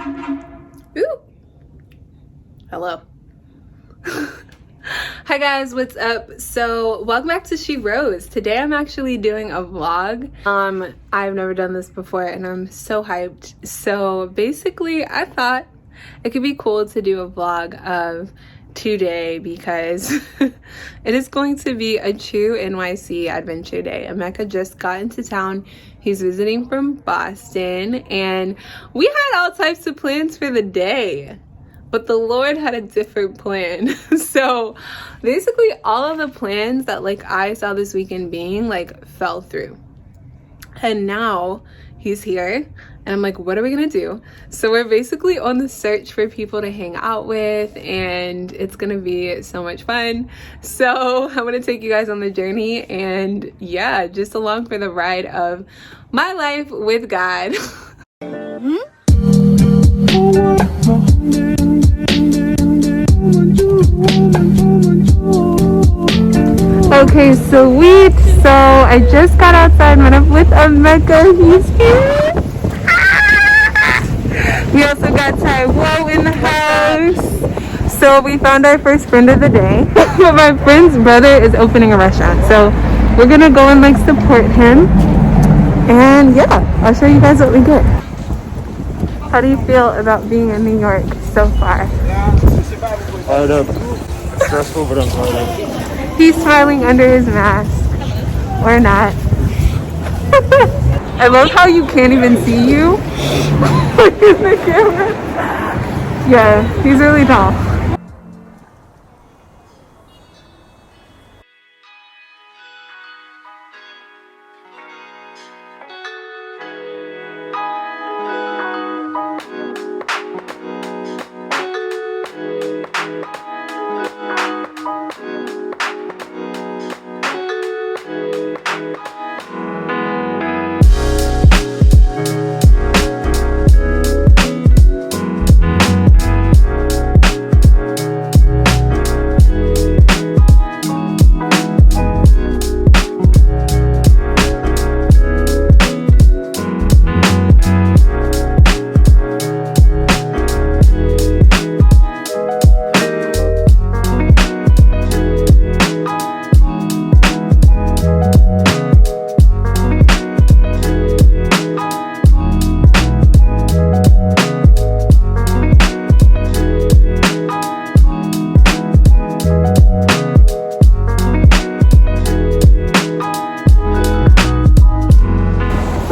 Ooh. Hello. Hi guys, what's up? So welcome back to She Rose. Today I'm actually doing a vlog. I've never done this before and I'm so hyped. So basically I thought it could be cool to do a vlog of today because it is going to be a true NYC adventure day. Emeka just got into town. He's visiting from Boston and we had all types of plans for the day, but the Lord had a different plan. So basically all of the plans that I saw this weekend being fell through, and now he's here and I'm like, what are we gonna do? So we're basically on the search for people to hang out with and it's gonna be so much fun. So I'm gonna take you guys on the journey and yeah, just along for the ride of my life with God. Okay, sweet. So I just got outside, met up with Emeka. He's here. We also got Taiwo in the house. So we found our first friend of the day. But my friend's brother is opening a restaurant, so we're gonna go and support him. And yeah, I'll show you guys what we get. How do you feel about being in New York so far? Fired up. Stressful, but I'm fired up. He's smiling under his mask. Or not. I love how you can't even see you in the camera. Yeah, he's really tall.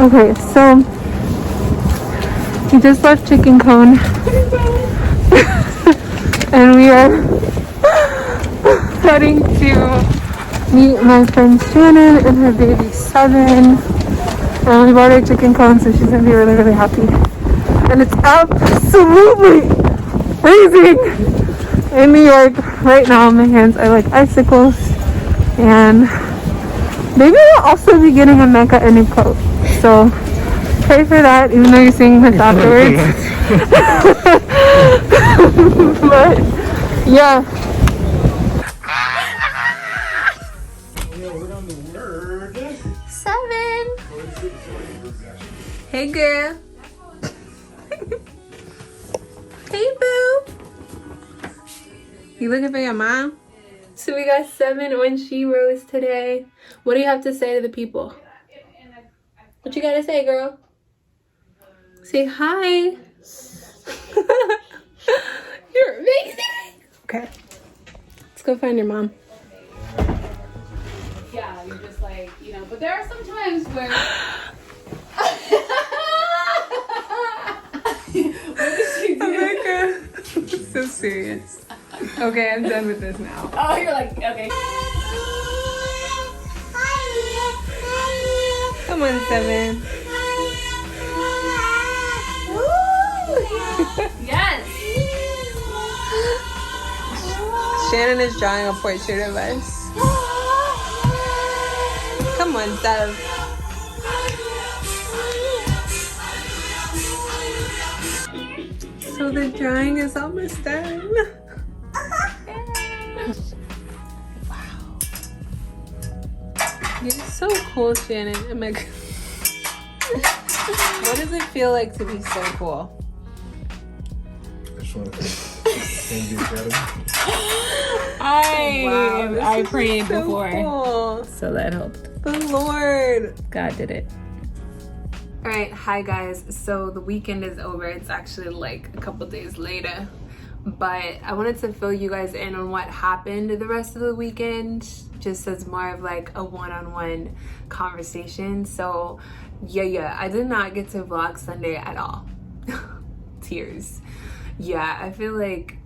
Okay, so we just left Chicken Cone and we are heading to meet my friend Shannon and her baby Seven. And we bought her Chicken Cone, so she's gonna be really, really happy. And it's absolutely freezing in New York right now. My hands are like icicles, and maybe we'll also be getting Emeka a new coat. So pray for that, even though you're seeing this afterwards. But yeah. Seven. Hey girl. Hey boo. You looking for your mom? So we got Seven on She Rose today. What do you have to say to the people? What you gotta say, girl? Say hi. You're amazing. Okay. Let's go find your mom. Yeah, you're just but there are some times where... What did she do? Emeka. So serious. Okay, I'm done with this now. Oh, you're okay. Come on, Seven. Yes. Shannon is drawing a portrait of us. Come on, Sev. So the drawing is almost done. Wow. You're so cool, Shannon. I'm like, what does it feel like to be so cool? just want to thank you, Academy. I prayed so before, cool. so that helped. The Lord. God did it. All right, hi guys. So the weekend is over. It's actually like a couple days later, but I wanted to fill you guys in on what happened the rest of the weekend, just as more of like a one-on-one conversation. So yeah, I did not get to vlog Sunday at all. Tears. Yeah, I feel like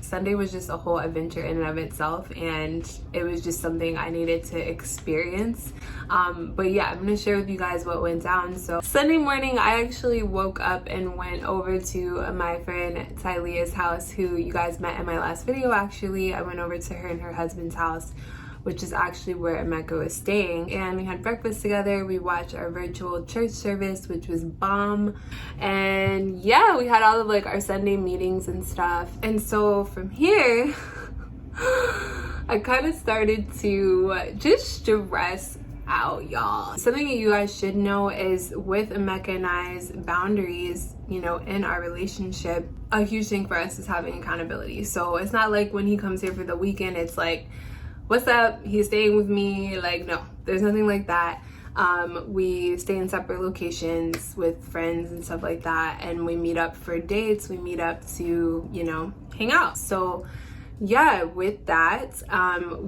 Sunday was just a whole adventure in and of itself, and it was just something I needed to experience. But yeah, I'm gonna share with you guys what went down. So Sunday morning, I actually woke up and went over to my friend Tylea's house, who you guys met in my last video. Actually, I went over to her and her husband's house, which is actually where Emeka was staying, and we had breakfast together. We watched our virtual church service, which was bomb, and yeah, we had all of like our Sunday meetings and stuff. And so from here I kind of started to just stress out, y'all. Something that you guys should know is with Emeka and I's boundaries, you know, in our relationship, a huge thing for us is having accountability. So it's not like when he comes here for the weekend, it's like, what's up, he's staying with me. Like, no, there's nothing like that. We stay in separate locations with friends and stuff like that, and we meet up for dates, we meet up to, you know, hang out. So yeah, with that,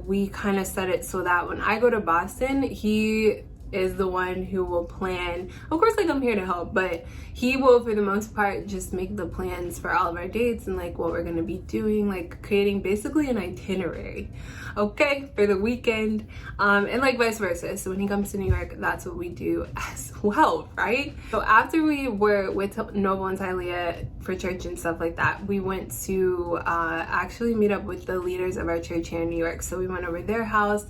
we kind of set it so that when I go to Boston, he is the one who will plan. Of course, like, I'm here to help, but he will, for the most part, just make the plans for all of our dates and like what we're gonna be doing, like creating basically an itinerary, okay, for the weekend, and like vice versa. So when he comes to New York, that's what we do as well, right? So after we were with Noble and Tylea for church and stuff like that, we went to actually meet up with the leaders of our church here in New York. So we went over their house,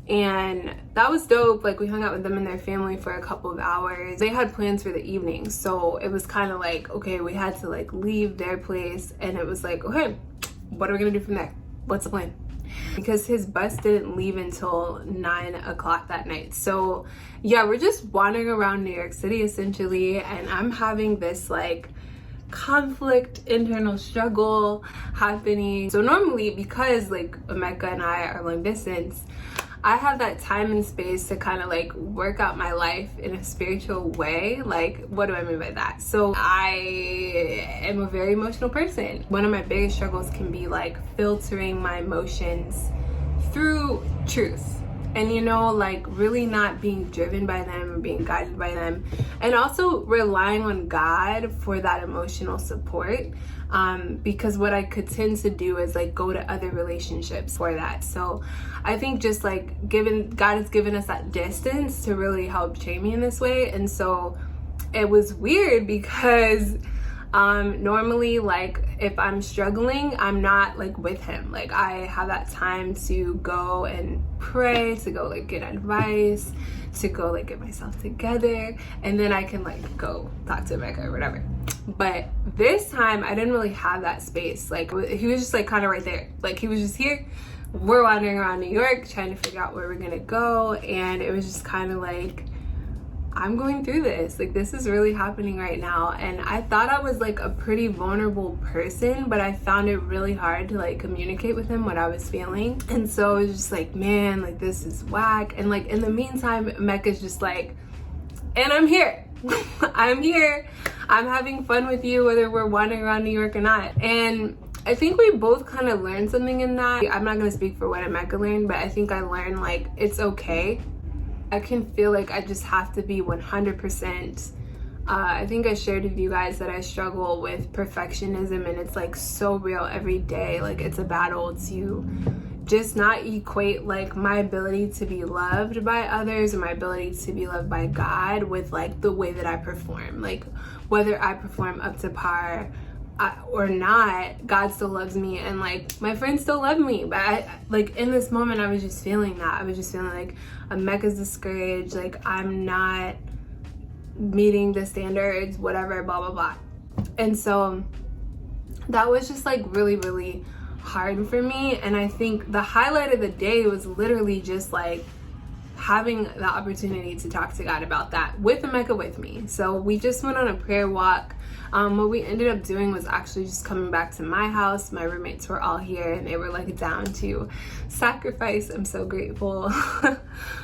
and that was dope. Like, we hung out with them and their family for a couple of hours. They had plans for the evening, so it was kind of like, okay, we had to like leave their place, and it was like, okay, what are we gonna do from there? What's the plan? Because his bus didn't leave until 9 o'clock that night. So yeah, we're just wandering around New York City essentially, and I'm having this like conflict, internal struggle happening. So normally, because like Emeka and I are long distance, I have that time and space to kind of like work out my life in a spiritual way. Like, what do I mean by that? So I am a very emotional person. One of my biggest struggles can be like filtering my emotions through truth. And, you know, like really not being driven by them or being guided by them, and also relying on God for that emotional support. Because what I could tend to do is like go to other relationships for that. So I think just like God has given us that distance to really help train me in this way. And so it was weird because normally, like, if I'm struggling, I'm not like with him. Like, I have that time to go and pray, to go like get advice, to go like get myself together, and then I can like go talk to Emeka or whatever. But this time I didn't really have that space. Like, he was just like kind of right there. Like, he was just here. We're wandering around New York trying to figure out where we're gonna go, and it was just kind of like, I'm going through this. Like, this is really happening right now. And I thought I was like a pretty vulnerable person, but I found it really hard to like communicate with him what I was feeling. And so it was just like, man, like this is whack. And like in the meantime, Emeka's just like, and I'm here. I'm here. I'm having fun with you, whether we're wandering around New York or not. And I think we both kind of learned something in that. I'm not gonna speak for what Emeka learned, but I think I learned like it's okay. I can feel like I just have to be 100%. I think I shared with you guys that I struggle with perfectionism, and it's like so real every day. Like, it's a battle to just not equate like my ability to be loved by others or my ability to be loved by God with like the way that I perform. Like, whether I perform up to par or not, God still loves me, and like my friends still love me. But I, like, in this moment, I was just feeling that. I was just feeling like Emeka's discouraged, like I'm not meeting the standards, whatever, blah blah blah. And so that was just like really, really hard for me. And I think the highlight of the day was literally just like having the opportunity to talk to God about that with Emeka with me. So we just went on a prayer walk. What we ended up doing was actually just coming back to my house. My roommates were all here and they were like down to sacrifice. I'm so grateful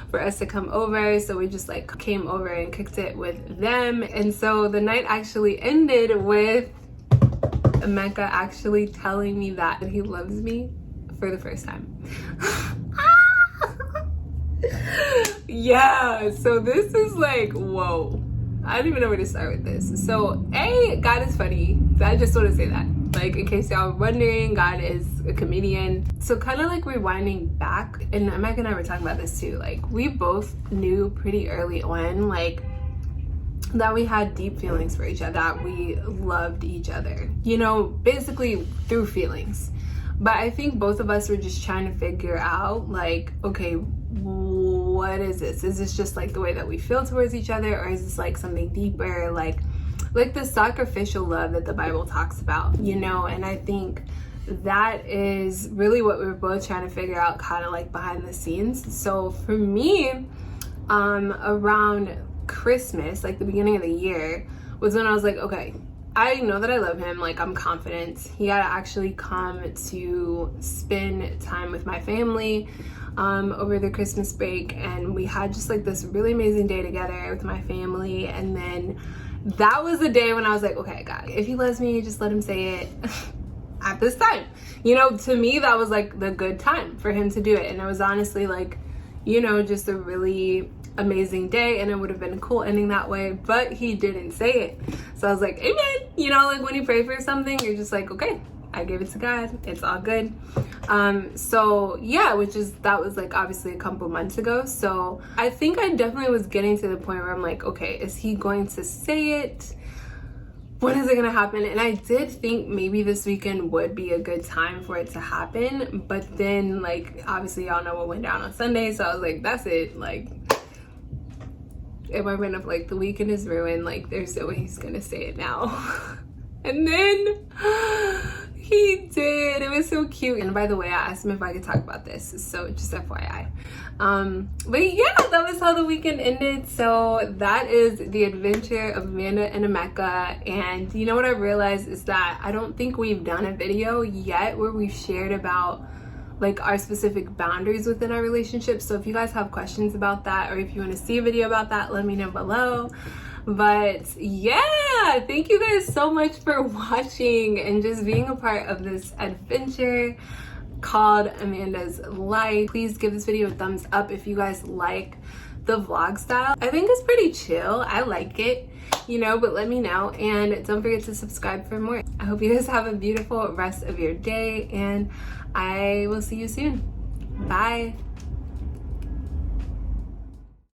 for us to come over. So we just like came over and cooked it with them. And so the night actually ended with Emeka actually telling me that he loves me for the first time. Yeah, so this is like, whoa. I don't even know where to start with this. So, God is funny. I just want to say that. Like, in case y'all were wondering, God is a comedian. So kind of like rewinding back, and Emeka and I were talking about this too. Like, we both knew pretty early on, like, that we had deep feelings for each other, that we loved each other. You know, basically through feelings. But I think both of us were just trying to figure out, like, okay, what is this? Is this just like the way that we feel towards each other, or is this like something deeper, like the sacrificial love that the Bible talks about, you know? And I think that is really what we were both trying to figure out, kind of like behind the scenes. So for me, around Christmas, like the beginning of the year, was when I was like, okay, I know that I love him, like I'm confident. He had actually come to spend time with my family over the Christmas break, and we had just like this really amazing day together with my family. And then that was the day when I was like, okay, God, if he loves me, just let him say it at this time. You know, to me, that was like the good time for him to do it. And it was honestly like, you know, just a really amazing day, and it would have been cool ending that way, but he didn't say it. So I was like, amen. You know, like when you pray for something, you're just like, okay, I gave it to God, it's all good. So yeah, that was like obviously a couple months ago. So I think I definitely was getting to the point where I'm like, okay, is he going to say it? When is it gonna happen? And I did think maybe this weekend would be a good time for it to happen, but then like obviously y'all know what went down on Sunday, so I was like, that's it. Like, in my mind of like, the weekend is ruined, like there's no way he's gonna say it now. And then he did. It was so cute. And by the way, I asked him if I could talk about this, so just FYI. But yeah, that was how the weekend ended. So that is the adventure of Amanda and Emeka. And you know what I realized is that I don't think we've done a video yet where we've shared about like our specific boundaries within our relationship. So if you guys have questions about that, or if you want to see a video about that, let me know below. But yeah, thank you guys so much for watching and just being a part of this adventure called Amanda's Life. Please give this video a thumbs up if you guys like the vlog style. I think it's pretty chill. I like it, you know, but let me know. And don't forget to subscribe for more. I hope you guys have a beautiful rest of your day, and I will see you soon. Bye.